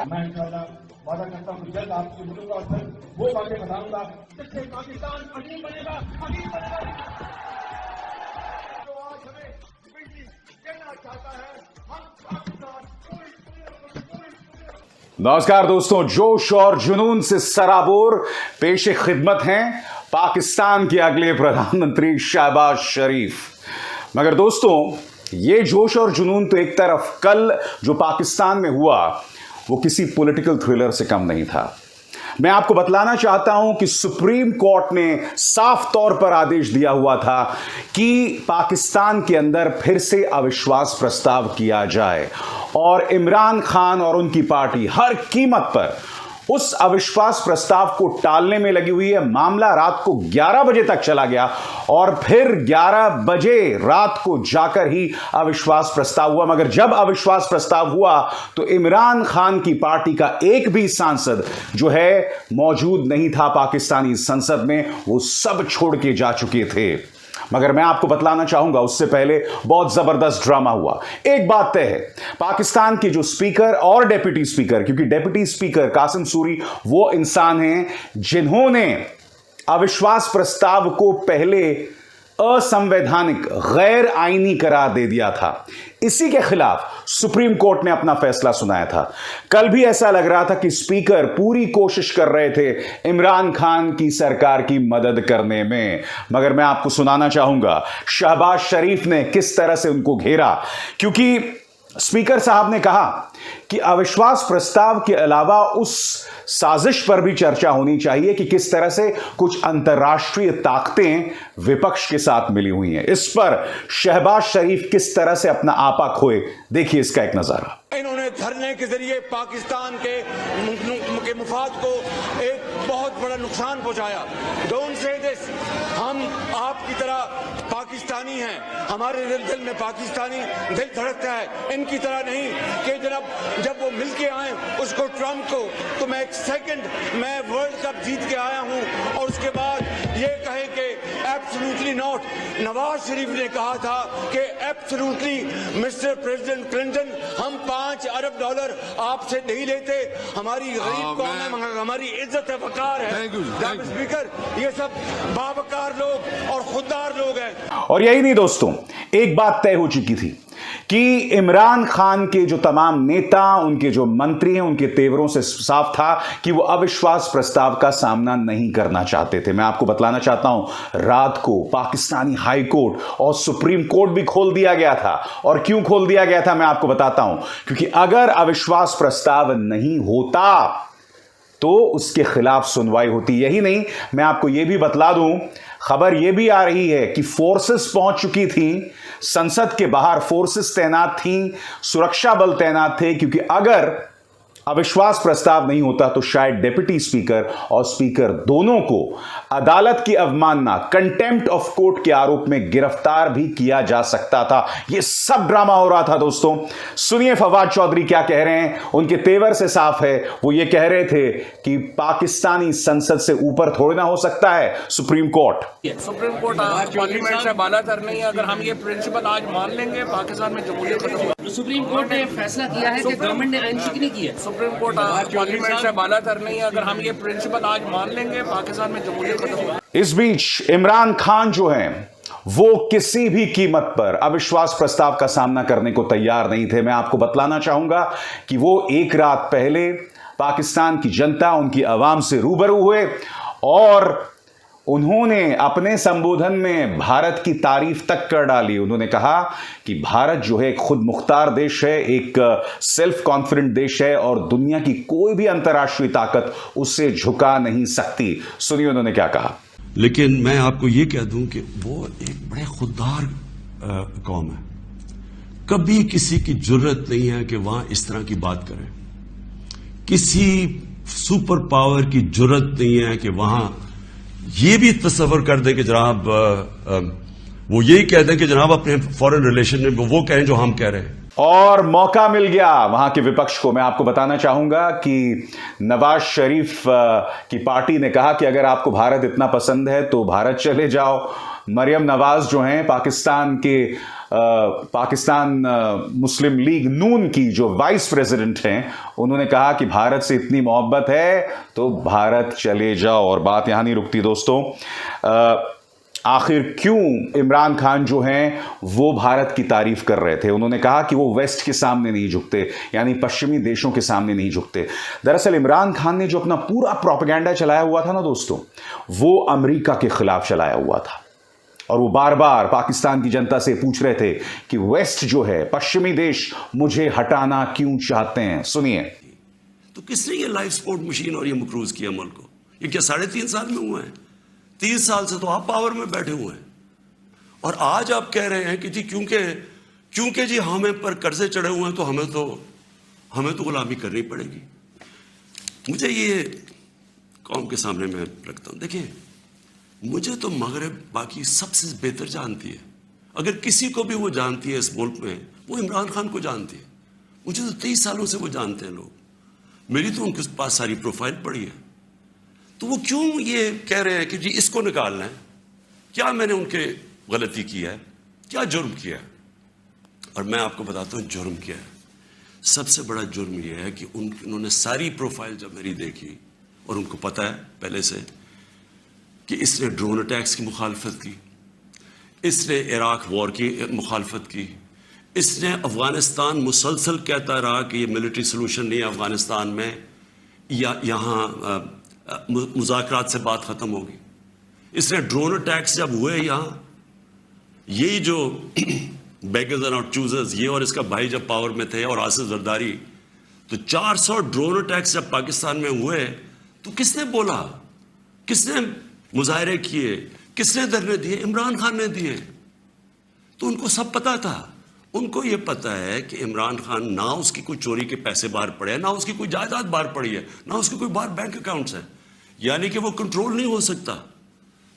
मैं वादा करता हूँ जल्द आपसे मिलूंगा और फिर वो बातें बताऊंगा जिससे पाकिस्तान अजीब बनेगा, अजीब बनेगा। जो आज हमें बिल्कुल कहना चाहता है, हम पाकिस्तान नमस्कार दोस्तों, जोश और जुनून से सराबोर पेशे खिदमत हैं पाकिस्तान के अगले प्रधानमंत्री शहबाज शरीफ। मगर दोस्तों, ये जोश और जुनून तो एक तरफ कल जो पाकिस्तान में हुआ वो किसी पॉलिटिकल थ्रिलर से कम नहीं था। मैं आपको बतलाना चाहता हूं कि सुप्रीम कोर्ट ने साफ तौर पर आदेश दिया हुआ था कि पाकिस्तान के अंदर फिर से अविश्वास प्रस्ताव किया जाए और इमरान खान और उनकी पार्टी हर कीमत पर उस अविश्वास प्रस्ताव को टालने में लगी हुई है। मामला रात को 11 बजे तक चला गया और फिर 11 बजे रात को जाकर ही अविश्वास प्रस्ताव हुआ। मगर जब अविश्वास प्रस्ताव हुआ तो इमरान खान की पार्टी का एक भी सांसद जो है मौजूद नहीं था पाकिस्तानी संसद में, वो सब छोड़ के जा चुके थे। मगर मैं आपको बतलाना चाहूंगा उससे पहले बहुत जबरदस्त ड्रामा हुआ। एक बात तय है, पाकिस्तान के जो स्पीकर और डेप्यूटी स्पीकर, क्योंकि डेप्यूटी स्पीकर कासिम सूरी वो इंसान हैं जिन्होंने अविश्वास प्रस्ताव को पहले असंवैधानिक गैर आईनी करार दे दिया था, इसी के खिलाफ सुप्रीम कोर्ट ने अपना फैसला सुनाया था। कल भी ऐसा लग रहा था कि स्पीकर पूरी कोशिश कर रहे थे इमरान खान की सरकार की मदद करने में। मगर मैं आपको सुनाना चाहूंगा शहबाज शरीफ ने किस तरह से उनको घेरा, क्योंकि स्पीकर साहब ने कहा कि अविश्वास प्रस्ताव के अलावा उस साजिश पर भी चर्चा होनी चाहिए कि किस तरह से कुछ अंतर्राष्ट्रीय ताकतें विपक्ष के साथ मिली हुई हैं। इस पर शहबाज शरीफ किस तरह से अपना आपा खोए, देखिए इसका एक नजारा। इन्होंने धरने के जरिए पाकिस्तान के मुफाद को एक बहुत बड़ा नुकसान पहुंचाया। डोंट से दिस, हम आपकी तरह पाकिस्तानी हैं, हमारे दिल में पाकिस्तानी दिल धड़कता है, इनकी तरह नहीं कि जब वो मिलके आए उसको ट्रंप को तो मैं एक सेकंड मैं वर्ल्ड कप जीत के आया हूं और उसके बाद ये कहे कि एब्सोल्युटली नॉट। नवाज शरीफ ने कहा था कि एब्सोल्युटली मिस्टर प्रेसिडेंट क्लिंटन, हम $5 अरब आपसे नहीं लेते, हमारी गरीब कौम है, हमारी इज्जत है, वकार है। स्पीकर, ये सब बावकार लोग और खुददार लोग हैं। और यही नहीं दोस्तों, एक बात तय हो चुकी थी कि इमरान खान के जो तमाम नेता, उनके जो मंत्री हैं, उनके तेवरों से साफ था कि वो अविश्वास प्रस्ताव का सामना नहीं करना चाहते थे। मैं आपको बतलाना चाहता हूं, रात को पाकिस्तानी हाई कोर्ट और सुप्रीम कोर्ट भी खोल दिया गया था। और क्यों खोल दिया गया था मैं आपको बताता हूं, क्योंकि अगर अविश्वास प्रस्ताव नहीं होता तो उसके खिलाफ सुनवाई होती। यही नहीं, मैं आपको यह भी बतला दूं, खबर यह भी आ रही है कि फोर्सेस पहुंच चुकी थी, संसद के बाहर फोर्सेस तैनात थी, सुरक्षा बल तैनात थे, क्योंकि अगर अविश्वास प्रस्ताव नहीं होता तो शायद डेप्यूटी स्पीकर और स्पीकर दोनों को अदालत की अवमानना, कंटेम्प्ट ऑफ कोर्ट के आरोप में गिरफ्तार भी किया जा सकता था। यह सब ड्रामा हो रहा था दोस्तों। सुनिए फवाद चौधरी क्या कह रहे हैं, उनके तेवर से साफ है। वो ये कह रहे थे कि पाकिस्तानी संसद से ऊपर थोड़ी ना हो सकता है supreme court. Supreme court parliament से बालातर नहीं है। अगर हम ये प्रिंसिपल आज मान लेंगे, पाकिस्तान में जमहूरियत खत्म होगी। सुप्रीम कोर्ट ने फैसला किया है कि गवर्नमेंट ने आइनशिकनी नहीं की है। सुप्रीम कोर्ट पार्लियामेंट से बालातर नहीं है। अगर हम ये प्रिंसिपल आज मान लेंगे, पाकिस्तान में जमहूरियत खत्म होगी। इस बीच इमरान खान जो हैं वो किसी भी कीमत पर अविश्वास प्रस्ताव का सामना करने को तैयार नहीं थे। मैं आपको बतलाना चाहूंगा कि वो एक रात पहले पाकिस्तान की जनता, उनकी आवाम से रूबरू हुए और उन्होंने अपने संबोधन में भारत की तारीफ तक कर डाली। उन्होंने कहा कि भारत जो है एक खुद मुख्तार देश है, एक सेल्फ कॉन्फिडेंट देश है और दुनिया की कोई भी अंतर्राष्ट्रीय ताकत उससे झुका नहीं सकती। सुनिए उन्होंने क्या कहा। लेकिन मैं आपको यह कह दूं कि वो एक बड़े खुददार कौम है, कभी किसी की जरूरत नहीं है कि वहां इस तरह की बात करें। किसी सुपर पावर की जरूरत नहीं है कि वहां ये भी तस्वर कर दें कि जनाब वो यही कह दें कि जनाब अपने फॉरेन रिलेशन में वो कहें जो हम कह रहे हैं। और मौका मिल गया वहां के विपक्ष को। मैं आपको बताना चाहूंगा कि नवाज शरीफ की पार्टी ने कहा कि अगर आपको भारत इतना पसंद है तो भारत चले जाओ। मरियम नवाज जो हैं पाकिस्तान मुस्लिम लीग नून की जो वाइस प्रेसिडेंट हैं, उन्होंने कहा कि भारत से इतनी मोहब्बत है तो भारत चले जाओ। और बात यहां नहीं रुकती दोस्तों। आखिर क्यों इमरान खान जो हैं वो भारत की तारीफ कर रहे थे? उन्होंने कहा कि वो वेस्ट के सामने नहीं झुकते, यानी पश्चिमी देशों के सामने नहीं झुकते। दरअसल इमरान खान ने जो अपना पूरा प्रोपेगेंडा चलाया हुआ था ना दोस्तों, वो अमेरिका के खिलाफ चलाया हुआ था। और वो बार बार पाकिस्तान की जनता से पूछ रहे थे कि वेस्ट जो है, पश्चिमी देश, मुझे हटाना क्यों चाहते हैं। सुनिए। तो किसने ये लाइफ सपोर्ट मशीन और ये मकरूज किया मुल्क को? ये क्या 3.5 साल में हुआ है? 3 साल से तो आप पावर में बैठे हुए हैं और आज आप कह रहे हैं कि जी क्योंकि जी हमें पर कर्जे चढ़े हुए हैं तो हमें तो गुलामी करनी पड़ेगी। मुझे ये कौम के सामने मैं रखता हूं। देखिए, मुझे तो मगरब बाकी सबसे बेहतर जानती है। अगर किसी को भी वो जानती है इस मुल्क में, वो इमरान खान को जानती है। मुझे तो 23 सालों से वो जानते हैं लोग। मेरी तो उनके पास सारी प्रोफाइल पड़ी है। तो वो क्यों ये कह रहे हैं कि जी इसको निकालना है? क्या मैंने उनके गलती की है? क्या जुर्म किया है? और मैं आपको बताता हूँ जुर्म क्या है। सबसे बड़ा जुर्म यह है कि उन्होंने सारी प्रोफाइल जब मेरी देखी, और उनको पता है पहले से कि इसने ड्रोन अटैक्स की मुखालफत की, इसने इराक वॉर की मुखालफत की, इसने अफगानिस्तान मुसलसल कहता रहा कि ये मिलिट्री सोल्यूशन नहीं है अफगानिस्तान में, या यहाँ मुज़ाकरात से बात ख़त्म होगी। इसने ड्रोन अटैक्स जब हुए यहाँ, यही जो बेगर्स एंड नॉट चूजर्स, ये और इसका भाई जब पावर में थे और आसिफ जरदारी, तो 400 ड्रोन अटैक्स जब पाकिस्तान में हुए तो किसने बोला, किसने मुजाहरे किए, किसने धरने दिए? इमरान खान ने दिए। तो उनको सब पता था। उनको ये पता है कि इमरान खान ना उसकी कोई चोरी के पैसे बाहर पड़े हैं, ना उसकी कोई जायदाद बाहर पड़ी है, ना उसके कोई बाहर बैंक अकाउंट्स हैं, यानी कि वो कंट्रोल नहीं हो सकता।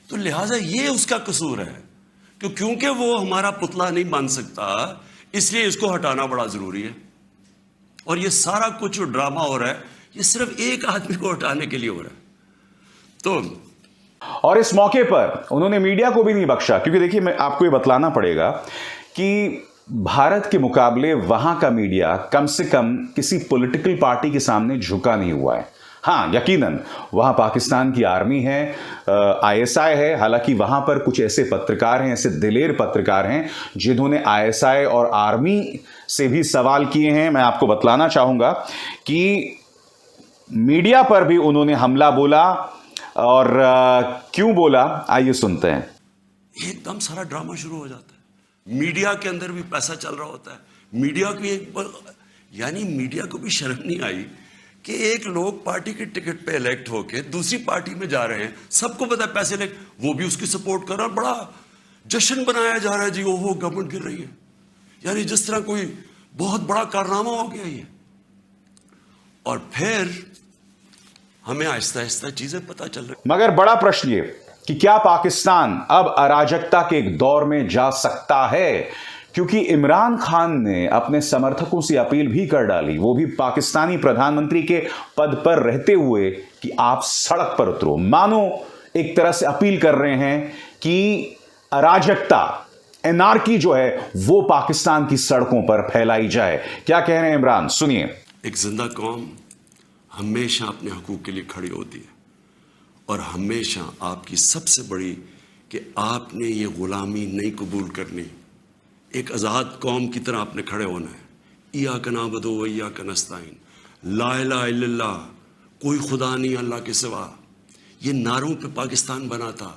तो लिहाजा ये उसका कसूर है कि क्योंकि वो हमारा पुतला नहीं बन सकता, इसलिए इसको हटाना बड़ा जरूरी है। और ये सारा कुछ जो ड्रामा हो रहा है, ये सिर्फ एक आदमी को हटाने के लिए हो रहा है। तो और इस मौके पर उन्होंने मीडिया को भी नहीं बख्शा, क्योंकि देखिए मैं आपको ये बतलाना पड़ेगा कि भारत के मुकाबले वहां का मीडिया कम से कम किसी पॉलिटिकल पार्टी के सामने झुका नहीं हुआ है। हाँ, यकीनन वहां पाकिस्तान की आर्मी है, आईएसआई है। हालांकि वहां पर कुछ ऐसे पत्रकार हैं, ऐसे दिलेर पत्रकार हैं जिन्होंने आईएसआई और आर्मी से भी सवाल किए हैं। मैं आपको बतलाना चाहूंगा कि मीडिया पर भी उन्होंने हमला बोला, और क्यों बोला आइए सुनते हैं। एकदम सारा ड्रामा शुरू हो जाता है। मीडिया के अंदर भी पैसा चल रहा होता है। मीडिया की मीडिया को भी शर्म नहीं आई कि एक लोग पार्टी के टिकट पे इलेक्ट होके दूसरी पार्टी में जा रहे हैं, सबको पता है पैसे लेके, वो भी उसकी सपोर्ट कर रहा है। बड़ा जश्न बनाया जा रहा है जी, ओहो गवर्नमेंट गिर रही है, यानी जिस तरह कोई बहुत बड़ा कारनामा हो गया ये। और फिर हमें आहिस्ता आहिस्ता चीजें पता चल रही। मगर बड़ा प्रश्न ये कि क्या पाकिस्तान अब अराजकता के एक दौर में जा सकता है? क्योंकि इमरान खान ने अपने समर्थकों से अपील भी कर डाली, वो भी पाकिस्तानी प्रधानमंत्री के पद पर रहते हुए, कि आप सड़क पर उतरो। मानो एक तरह से अपील कर रहे हैं कि अराजकता, एनार्की जो है वो पाकिस्तान की सड़कों पर फैलाई जाए। क्या कह रहे हैं इमरान, सुनिए। एक जिंदा कौम हमेशा अपने हकूक के लिए खड़ी होती है, और हमेशा आपकी सबसे बड़ी कि आपने ये गुलामी नहीं कबूल करनी। एक आज़ाद कौम की तरह आपने खड़े होना है। इय्याका नअबुदु व इय्याका नस्तईन, ला इलाहा इल्लल्लाह, कोई खुदा नहीं अल्लाह के सिवा। ये नारों पे पाकिस्तान बना था।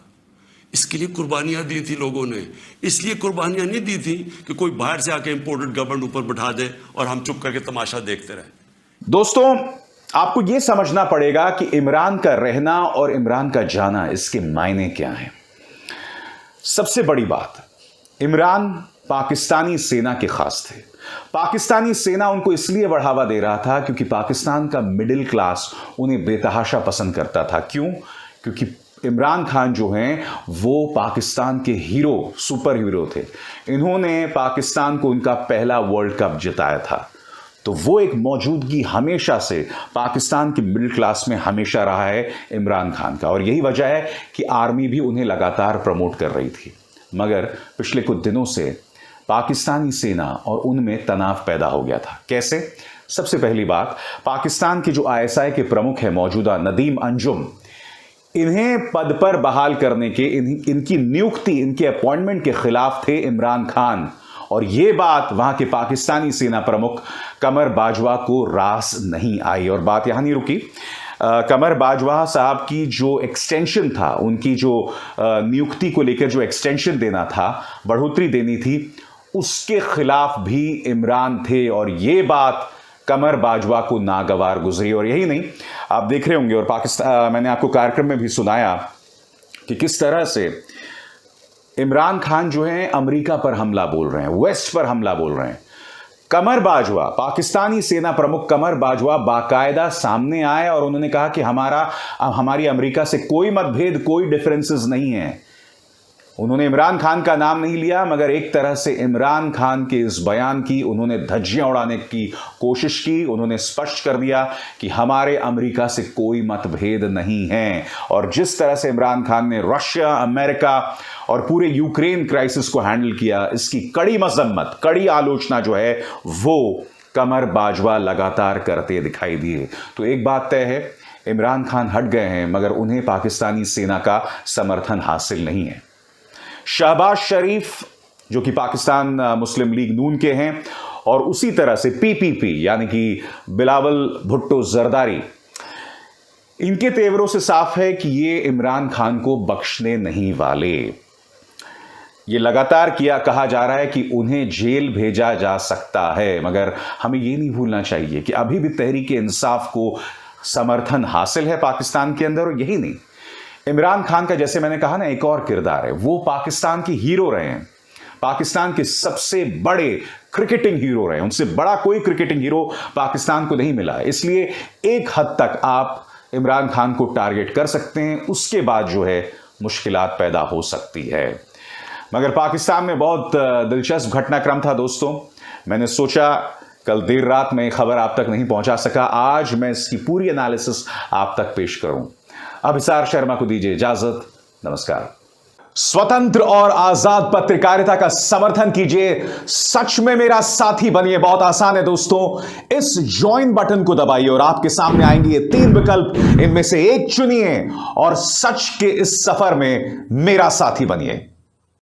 इसके लिए कुर्बानियां दी थी लोगों ने। इसलिए कुर्बानियां नहीं दी थी कि कोई बाहर से आके इंपोर्टेड गवर्नमेंट ऊपर बैठा दे और हम चुप करके तमाशा देखते रहे। दोस्तों, आपको यह समझना पड़ेगा कि इमरान का रहना और इमरान का जाना, इसके मायने क्या हैं। सबसे बड़ी बात, इमरान पाकिस्तानी सेना के खास थे। पाकिस्तानी सेना उनको इसलिए बढ़ावा दे रहा था क्योंकि पाकिस्तान का मिडिल क्लास उन्हें बेतहाशा पसंद करता था। क्यों? क्योंकि इमरान खान जो हैं वो पाकिस्तान के हीरो, सुपर हीरो थे। इन्होंने पाकिस्तान को उनका पहला वर्ल्ड कप जिताया था। तो वो एक मौजूदगी हमेशा से पाकिस्तान की मिडिल क्लास में हमेशा रहा है इमरान खान का, और यही वजह है कि आर्मी भी उन्हें लगातार प्रमोट कर रही थी। मगर पिछले कुछ दिनों से पाकिस्तानी सेना और उनमें तनाव पैदा हो गया था। कैसे? सबसे पहली बात, पाकिस्तान के जो ISI के प्रमुख हैं मौजूदा नदीम अंजुम, इन्हें पद पर बहाल करने के, इनकी नियुक्ति, इनके अपॉइंटमेंट के खिलाफ थे इमरान खान। और यह बात वहां के पाकिस्तानी सेना प्रमुख कमर बाजवा को रास नहीं आई। और बात यहां नहीं रुकी। कमर बाजवा साहब की जो एक्सटेंशन था, उनकी जो नियुक्ति को लेकर जो एक्सटेंशन देना था, बढ़ोतरी देनी थी, उसके खिलाफ भी इमरान थे। और यह बात कमर बाजवा को नागवार गुजरी। और यही नहीं, आप देख रहे होंगे, और पाकिस्तान, मैंने आपको कार्यक्रम में भी सुनाया कि किस तरह से इमरान खान जो है अमेरिका पर हमला बोल रहे हैं, वेस्ट पर हमला बोल रहे हैं। कमर बाजवा, पाकिस्तानी सेना प्रमुख कमर बाजवा बाकायदा सामने आए और उन्होंने कहा कि हमारी अमेरिका से कोई मतभेद, कोई डिफरेंसेस नहीं है। उन्होंने इमरान खान का नाम नहीं लिया, मगर एक तरह से इमरान खान के इस बयान की उन्होंने धज्जियां उड़ाने की कोशिश की। उन्होंने स्पष्ट कर दिया कि हमारे अमेरिका से कोई मतभेद नहीं है। और जिस तरह से इमरान खान ने रशिया, अमेरिका और पूरे यूक्रेन क्राइसिस को हैंडल किया, इसकी कड़ी मजम्मत, कड़ी आलोचना जो है वो कमर बाजवा लगातार करते दिखाई दिए। तो एक बात तय है, इमरान खान हट गए हैं, मगर उन्हें पाकिस्तानी सेना का समर्थन हासिल नहीं है। शहबाज शरीफ जो कि पाकिस्तान मुस्लिम लीग नून के हैं, और उसी तरह से PPP यानी कि बिलावल भुट्टो जरदारी, इनके तेवरों से साफ है कि ये इमरान खान को बख्शने नहीं वाले। ये लगातार कहा जा रहा है कि उन्हें जेल भेजा जा सकता है, मगर हमें ये नहीं भूलना चाहिए कि अभी भी तहरीक-ए-इंसाफ को समर्थन हासिल है पाकिस्तान के अंदर। और यही नहीं, इमरान खान का, जैसे मैंने कहा ना, एक और किरदार है, वो पाकिस्तान के हीरो रहे हैं, पाकिस्तान के सबसे बड़े क्रिकेटिंग हीरो रहे हैं। उनसे बड़ा कोई क्रिकेटिंग हीरो पाकिस्तान को नहीं मिला। इसलिए एक हद तक आप इमरान खान को टारगेट कर सकते हैं, उसके बाद जो है मुश्किलात पैदा हो सकती है। मगर पाकिस्तान में बहुत दिलचस्प घटनाक्रम था दोस्तों। मैंने सोचा कल देर रात में खबर आप तक नहीं पहुंचा सका, आज मैं इसकी पूरी एनालिसिस आप तक पेश करूं। अभिसार शर्मा को दीजिए इजाजत। नमस्कार। स्वतंत्र और आजाद पत्रकारिता का समर्थन कीजिए, सच में मेरा साथी बनिए। बहुत आसान है दोस्तों, इस ज्वाइन बटन को दबाइए और आपके सामने आएंगे ये 3 विकल्प, इनमें से एक चुनिए और सच के इस सफर में मेरा साथी बनिए।